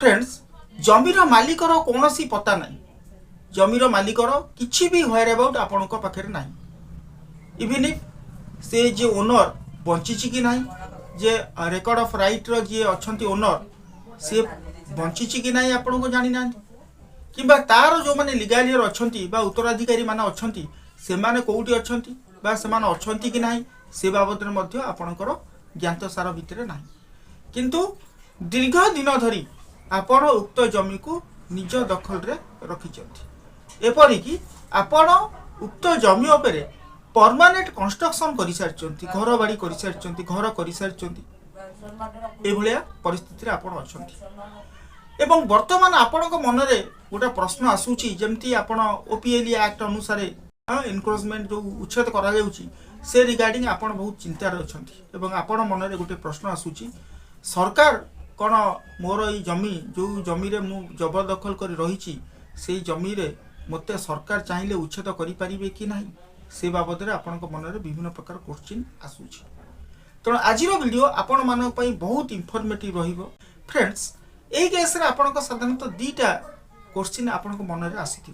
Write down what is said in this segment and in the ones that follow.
Friends जमीर मालिकर कौन सी पता ना जमीर मालिकर किसी भी व्हेयर अबाउट आपण पाखे ना इवन इफ से जे ओनर बंची कि ना जे रेकर्ड ऑफ राइट रो जे अच्छी ओनर सी बंची कि ना आपण को जानी ना कि तार जो मैंने लिगालियर अच्छा उत्तराधिकारी मान अच्छा से मैंने कौटी अच्छा अच्छा कि ना से बाबद में आपणकर ज्ञात सार भितर ना किंतु दीर्घ दिन धरी आपण उक्त जमी को निज दखल रे रखिछंती एपरिकी आपण उक्त जमी उपरे परमानेंट कंस्ट्रक्शन कर सारिछंती घर बाड़ी कर सारिछंती घर कर सारिछंती ए भलिया परिस्थिति रे आपण अछंती एवं वर्तमान आपण को मन रे गोटा प्रश्न आसुची जेमती आपण ओपीएल एक्ट अनुसार एनक्रोचमेंट जो उच्छेद करा जाउची से रिगार्डिंग आपण बहुत चिंता रे अछंती एवं आपण मन रे गोटे प्रश्न आसुची सरकार कौन मोर ये जमी जो जमी रे मु जबरदखल कर रही से जमी रे मते सरकार चाहिए उच्छेद करें कि ना से बाबद में आपण मन में विभिन्न प्रकार क्वेश्चन आसूची तेणु आज वीडियो आपण मान बहुत इनफॉर्मेटिव रहिबो फ्रेंड्स यही केस रे आपण साधारणतः दीटा क्वेश्चन आपण मन में आसी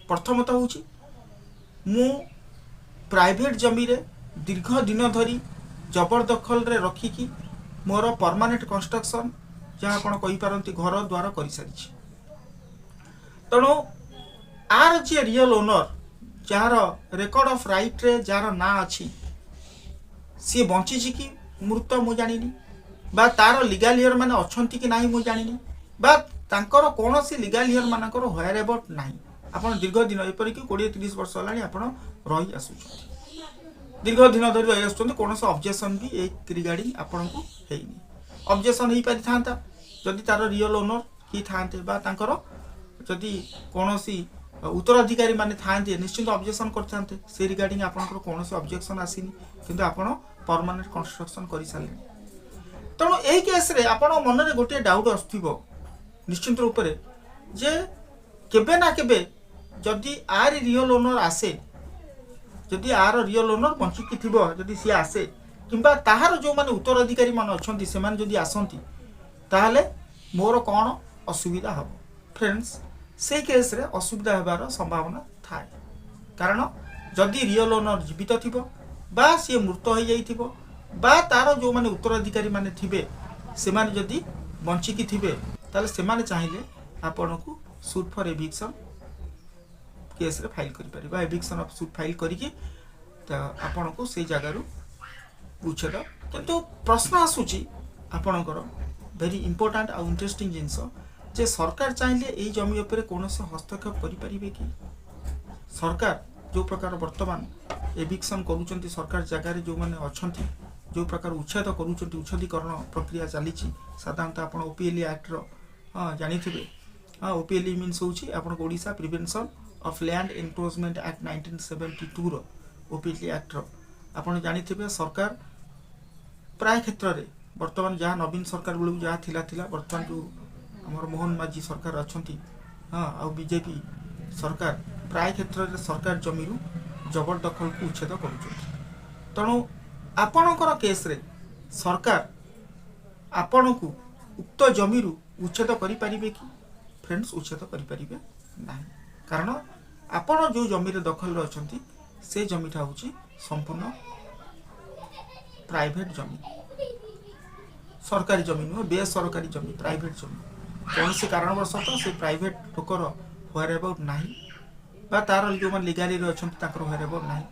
प्रथमत हूँ मु प्राइवेट जमी रे दीर्घ दिन धरी जबरदखल रे रखिकी मोर परमानेंट कंस्ट्रक्शन जहाँ आप कहींपारती घर द्वार कर सारी तेणु R J real owner jar record of right रे जार ना अच्छी सी बंची कि मृत मु जानी बा तार लीगल हियर माने अच्छी कि नहीं मु जानी बा तांकर कौन सी लीगल हियर मानकर व्हेयर अबाउट नहीं आपन दीर्घ दिन एपरिक 20-30 वर्ष होलानी आपन रही आसुछथि दीर्घ दिन धरी रही आसुछथि कौन सा ऑब्जेक्शन भी एक रिगार्डिंग आपन को हेइनी ऑब्जेक्शन हो पारि थांता जदि तार रियल ओनर कि थांते बा तांकर जदि कौन सी उत्तराधिकारी माने थांते निश्चित ऑब्जेक्शन करथांते से रिगार्डिंग आपन कौन सी ऑब्जेक्शन आसीनी किंतु आपन परमानेंट कंस्ट्रक्शन करि साले तेणु एही केस रे आपन मन रे गोटे डाउट आसथिबो निश्चित रूप रे जे केबे ना केबे जदि आर रियल ओनर आसे जदि आर रियल ओनर बंचिकी थिबो जदि सी आसे किंबा ताहार जो माने उत्तराधिकारी मान अछंती से माने जदि आसंती ताहले मोर कौन असुविधा हबो फ्रेंड्स से केस रे असुविधा हेबार संभावना थाए कारण जदि रियल ओनर जीवित थिबो बा सी मृत हो जाइथिबो बा तार जो माने उत्तराधिकारी माने थिबे से माने जदि बंचिकी थिबे ताले से माने चाहिए आपन को सूट फॉर एविक्शन केस रे फाइल करि परिबा एविक्शन ऑफ सूट फाइल करिकि त आपन को से जगह रु उच्छेद किंतु प्रश्न आसूची आपणकर वेरी इंपोर्टेंट आ इंटरेस्टिंग जिनस जे सरकार चाहिए यही जमी उपर कौन से हस्तक्षेप करें कि सरकार जो प्रकार वर्तमान एविक्शन करुँच सरकार जगार जो मैंने अच्छा जो प्रकार उच्छेद करुँच उच्छेदीकरण प्रक्रिया चली साधारणतः आप ओपीएल एक्ट्र हाँ जानी हाँ ओपीएल मीन्स हूँ Odisha prevention of land encroachment act 1972 रो ओपीएल एक्ट्र आपड़ जानी सरकार प्राय क्षेत्र में वर्तमान जहाँ नवीन सरकार बेलू जहाँ थिला वर्तमान जो आमर मोहन माझी सरकार अच्छा हाँ आ बीजेपी सरकार प्राय क्षेत्र में सरकार जमी जबरदखल को उच्छेद कर तेणु आपणकर केस रे सरकार आपण को उक्त जमी उच्छेद करें कि फ्रेंड्स उच्छेद करें ना कारण आपण जो जमी दखल अच्छा से जमीटा हूँ संपूर्ण प्राइवेट जमी सरकारी जमी नुह बेसरकारी जमी प्राइवेट जमी कौन से कारणवश से प्राइवेट लोकर व्हेयर अबाउट नहीं बा तार जो मैंने लीगाली अच्छा व्हेयर अबाउट नहीं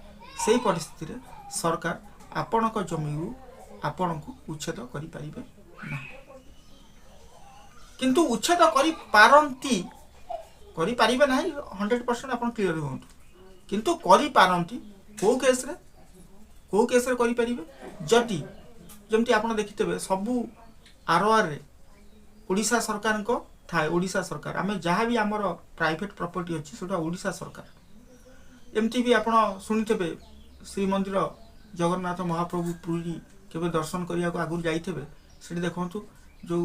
से परिस्थिति रे सरकार आपण जमी आपण को उच्छेद करें ना किंतु उच्छेद करें ना 100% आप क्लीयर हूँ किंतु करें कौ केस रे करें जदि जमती आप देखिथे सबू आरआर रे ओडिशा सरकार को थाए ओडिशा सरकार आम जहाँ भी आमर प्राइवेट प्रॉपर्टी अच्छी से ओडिशा सरकार एमती भी आप शुणिथे श्रीमंदिर जगन्नाथ महाप्रभु पुरी केवे दर्शन करने को आगुरी जाइए से देखु जो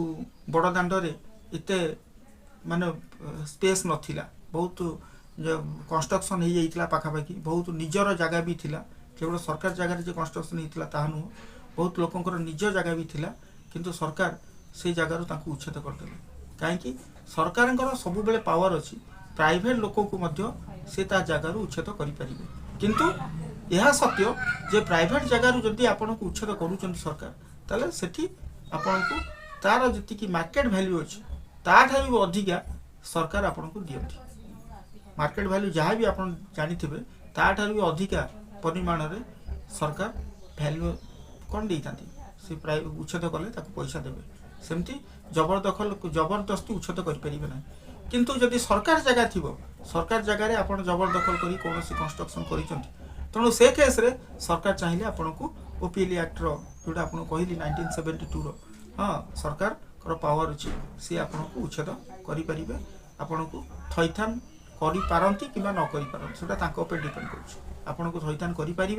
बड़ दाण्डे एत माने स्पेस नथिला बहुत कंस्ट्रक्शन हो जाइए पाखापाखि बहुत निजर जगह भी थिला केवल सरकार जगह जो कंस्ट्रक्शन होता नुह बहुत लोकंर निज जगह भी थिला किंतु सरकार से जगार उच्छेद करदे कहीं सरकार सब बेले पावर अच्छी प्राइवेट लोक को से ता जगार उच्छेद करें किंतु यह सत्य जे प्राइवेट जगार जदि आपन को उच्छेद करूँ सरकार ताले सेठी आपन को तार जी मार्केट वैल्यू अच्छी ताठू भी अधिका सरकार आपन को दियंती मार्केट वैल्यू जहाँ भी आप जानी ताठू भी अधिका परिमाण रे सरकार वैल्यू कौन दे से उच्छेद कले पैसा देवे सेमती जबरदस्ती उच्छेद करें ना किंतु जदि सरकार जगह थी सरकार जगार आप जबरदखल कर कौन कंस्ट्रक्शन कर तेणु से केस रे सरकार चाहिए आपन को ओपीएल एक्ट जोटा आप कहली 1972 हाँ सरकार पावर अच्छी सी आपन को उच्छेद करें आपन को थैथान करि कि न करें डिपेंड कर थैथान करें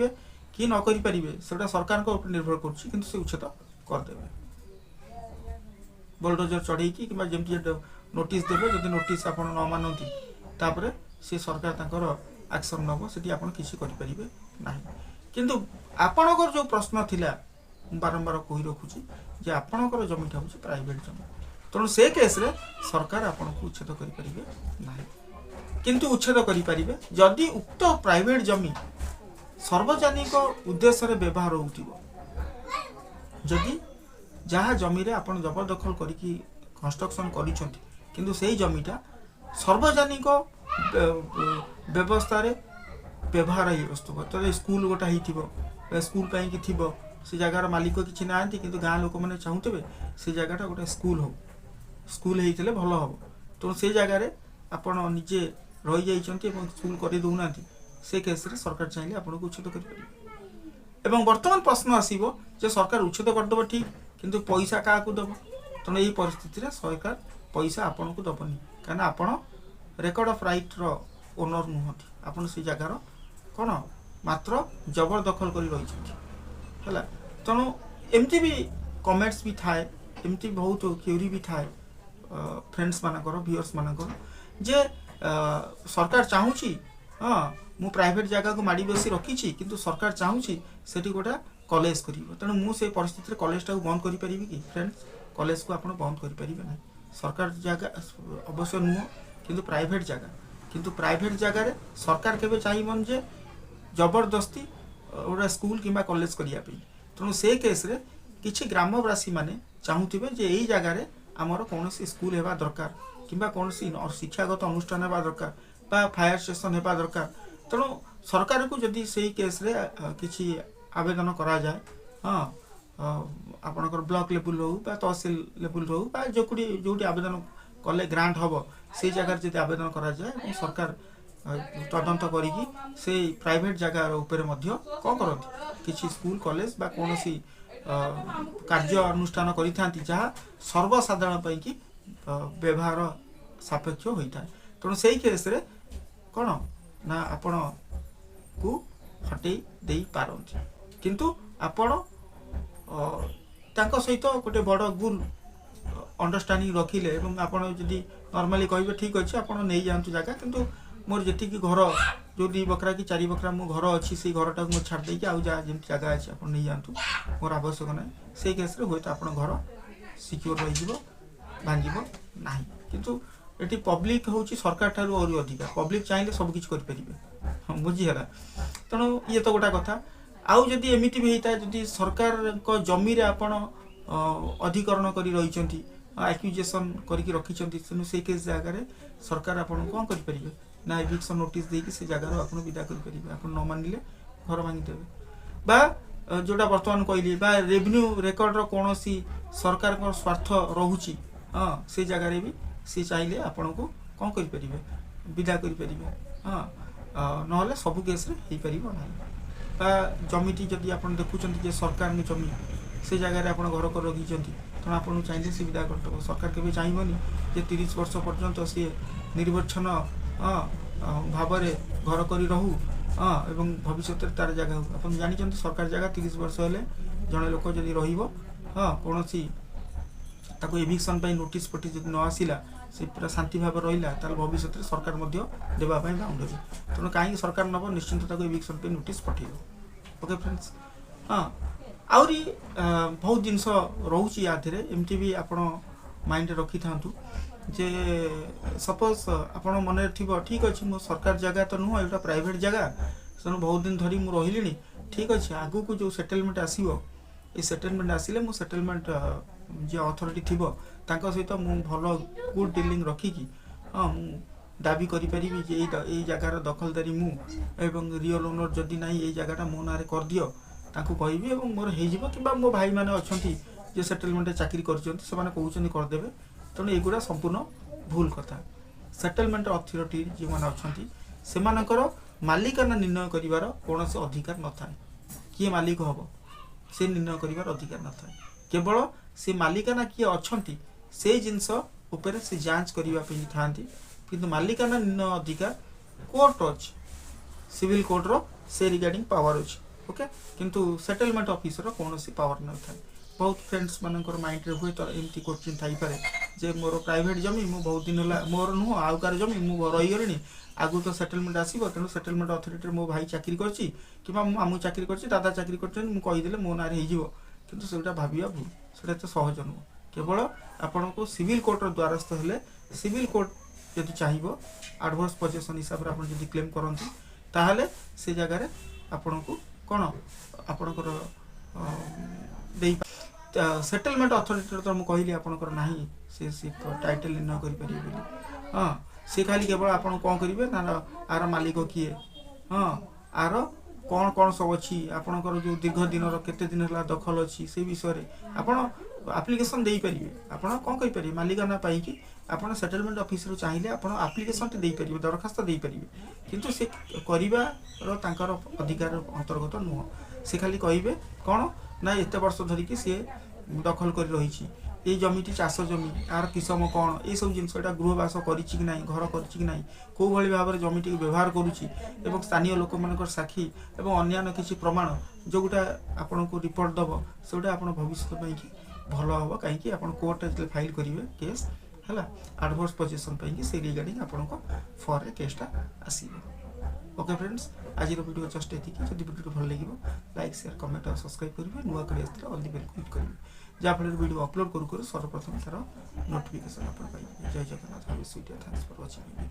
कि न करें सरकार निर्भर कर उच्छेद करदे बुलडोजर चढ़ई कि जमी नोटिस देवे जदि नोटिस आप न मानती तापर से सरकार तांकर एक्शन नब से आप किसी करें ना किंतु आपणकर जो प्रश्न थिला बारंबार कही रखुची जे आपणकर जमीटा हूँ प्राइवेट जमी तेणु से केस रे सरकार आपन को उच्छेद करें ना किंतु उच्छेद करें जदि उक्त प्राइवेट जमी सार्वजनिक उद्देश्य व्यवहार होउतिबो जदि जहाँ जमी रे आपन जबरदखल करिकी कंस्ट्रक्शन करिसंती किंतु सेही जमीटा सार्वजनिक व्यवस्था रे व्यवहार ही वस्तु तो स्कूल गोटा ही स्कूल कहीं थी से जगार मालिक किसी ना कि गाँ लोक मैंने चाहूबे से जगटा गोटे स्कूल हो स्कूल होते भल हम तो से जगार आपण निजे रही जाइए स्कूल कर दौना से केस रे सरकार चाहिए आपको उच्छेद कर बर्तमान प्रश्न आसो जे सरकार उच्छेद करदेव ठीक किंतु पैसा क्या दब तेणु यही परिस्थिति रे सरकार पैसा आपन को दबनी कहीं आपण रेकर्ड ऑफ राइट रो ओनर नुहति आपन से जगार कौन मात्र जबरदखल कर रही है तेणु एमती भी कमेंट्स भी थाए एमती बहुत क्यूरी भी थाए फ्रेंड्स मानकर व्यूअर्स मानकर जे सरकार चाहूँगी हाँ मु प्राइवेट जगह को माड़ी बसी रखी किंतु सरकार चाहूँगी सेठी गोटा कॉलेज कर तेणु मुझे परिस्थिति कॉलेज टाक बंद करें कि फ्रेंड्स कॉलेज को आप बंद करें ना सरकार जगह अवश्य नुह किंतु प्राइवेट जगह किंतु प्राइवेट जगह सरकार केवे चाहिए जे जबरदस्ती गोटे स्कूल कि कॉलेज करने तेणु से केस रे किछि ग्रामवासी माने चाहूथिबे जे एई जगह आमर कौन स्कूल हेबा दरकार किंबा कौन शिक्षागत अनुष्ठान हेबा दरकार बा फायर स्टेशन हेबा दरकार तेणु सरकार को जदि से केस रे किछि आवेदन करा जाए हाँ आपणकर ब्लॉक लेवल हो तहसील लेवल हो जो आवेदन कले ग्रांट हम से जगह जब आवेदन करा जाए सरकार तदंत करी से प्राइवेट जगह ऊपर कौन करती किसी स्कूल कॉलेज बा कौन सी कार्य अनुष्ठान करी जहाँ सर्वसाधारण की व्यवहार सापेक्ष होता है तेणु से केस रे कौन ना आपण को हटे दे पारती किंतु आपण तांको सहित गोटे बड़ गुल अंडरस्टांडिंग रखिले एवं आपण जदि नॉर्मली कहिबे ठीक अछि आपण नै जानतु जगह किंतु मोर जेति की घर जो 2 बकरा कि 4 बकरा मो घर अच्छी से घरटा को छाड़ दे आउ जा जेमति जगह अछि आपण नै जानतु मोर आवश्यक नै से केस रे होय त आपण घर सिक्योर रहि जिवो भांगिबो नाही किंतु एटी पब्लिक होउची सरकार ठारू और अधिका पब्लिक चाहिले सब किछ कर परिबे हम बुझी हला तणो ये तो गोटा कथा आउ जदि एमिति भी होता जदि सरकार को जमी रे आपण अधिकरण करी रहिचंती एक्यूजेशन करके रखिचंती तेणु से केस जगह सरकार आपन कौन कर परिबे ना एविक्शन नोटिस देकी से जगह आपन विदा कर परिबे आपन न मानिले घर भांगी देबे बा जोटा वर्तमान कहली बा रेवेन्यू रेकर्ड रो कोनोसी सरकार को स्वार्थ रहुची हां से जगह रे भी से चाहिए आपन को कौन कर परिबे विदा कर परिबे हां नहले सब केस रे हे परिबो नाही बा जमीटी जदि आपन देखुचंती जे सरकार नि जमी से जगह रे आपन घर कर रखिचंती तो आपन चाहिए से विदा करते सरकार के चाहिए जे 30 वर्ष पर्यंत सी निर्वच्छन भाव घर कर रहू एवं भविष्य तार जगह आप जानी सरकार जगह 30 वर्ष हेले जड़े लोक जदि रहिबो कौन एविक्शन नोटिस फटिस जब न आसला से पूरा शांति भाव रहा ताल भविष्य सरकार देवाई बाउंड हे तेणु कहीं सरकार नब निश्चिंत एविक्शन नोटिस पठेब ओके फ्रेंड्स हाँ आउरी बहुत जिनस रोचे या एमती भी आपण माइंड रखी था जे सपोज आपण मन थी ठीक अच्छे मो सरकार जगह तो नुह एटा प्राइवेट जगह से बहुत दिन धरी मुझे रही ठीक अच्छे आगु को जो सेटलमेंट आसो ये सेटलमेंट आसिले मो सेटलमेंट जे अथॉरिटी थी सहित मु भल गुड डीलिंग रखिकी हाँ मु दाबी करी जे ये जगार दखलदारी मु एवं रियल ओनर जदि ना ये जगह मो ना कर दियो ताकू कहबी एवं मोर हो कि मो भाई मैंने अच्छा जे सेटलमेंट चाकरी कर करदेवे तेणु एगुड़ा संपूर्ण भूल कथा सेटलमेंट अथॉरिटी जो मैंने अच्छा से मालिकाना निर्णय कर कौन से अधिकार न था किए मालिक हम से निर्णय कर अधिकार न था केवल से मालिकाना किए अच्छा से जिनस उपर से जांच करने था किंतु मालिकाना निर्णय अधिकार कोर्ट अच्छे सिविल कोर्ट रो से रिगार्डिंग पावर अच्छे ओके किंतु सेटलमेंट ऑफिसर कौन सी पावर न था बहुत फ्रेंड्स मानकर माइंड रे हुए तो एमती क्वेश्चन थाई पारे जे मोर प्राइवेट जमी मु बहुत दिन होला मोर नुह आउ कार जमी मु रही गलिनी आगु तो सेटलमेंट आसीबो तेणु सेटलमेंट अथॉरिटी मो भाई चाकरी करछि कि मो मामू चाकरी करछि दादा चाकरी करछन मु कहि देले मो नारे हे जिवो किंतु सेटा भाबिया भूल सेटा तो सहज नुह केवल आपण को सिविल कोर्ट रो द्वारस्थ हेले सिविल कोर्ट यदि चाहिए एडवर्स पोजीशन हिसाब से आप क्लेम करती ताहले से जगार आपण को कौन आपणकर सेटलमेंट अथॉरिटी तो मुझे कहली आपणकर ना से टाइटल निर्णय करें हाँ सी खाली केवल आप कौन करेंगे ना आर मालिक किए हाँ आर कौन कौन सब अच्छी आपणकर जो दीर्घ दिन केते दिन है दखल अच्छी से विषय आप आप्लिकेसन दे पारे आप कौन करें मालिकाना पाई आप सेटलमेंट ऑफिसर चाहिए आप आप्लिकेसन दे पारे दरखास्त दे पारे किंतु से कर अधिकार अंतर्गत नुह से खाली कहे कौन ना एत वर्ष धरिकी सी दखल कर रही ये जमीटी चाष जमी यार किसम कौन ये सब जिन गृहवास कर घर कर कौ भाई भाव में जमीटी व्यवहार करुच्ची स्थानीय लोक मान साक्षी और अन्य किसी प्रमाण जो गोटा आपन को रिपोर्ट दब से आप भविष्य की भल हम कहीं आप कोर्ट फाइल करेंगे केस है एडवर्स पोजीशन से रिगार्डिंग आप फॉर ए केसटा आसो ओके फ्रेंड्स आज वीडियो जस्ट ये जब वीडियो भल लगे लाइक शेयर कमेंट और सब्सक्राइब करेंगे नुआ कड़ी आसते ऑल द बेल क्लिक करेंगे जहाँफल वीडियो अपलोड करूँ सर्वप्रथम तार नोटिफिकेशन आप पाइबे जय Jagannath thanks for watching video.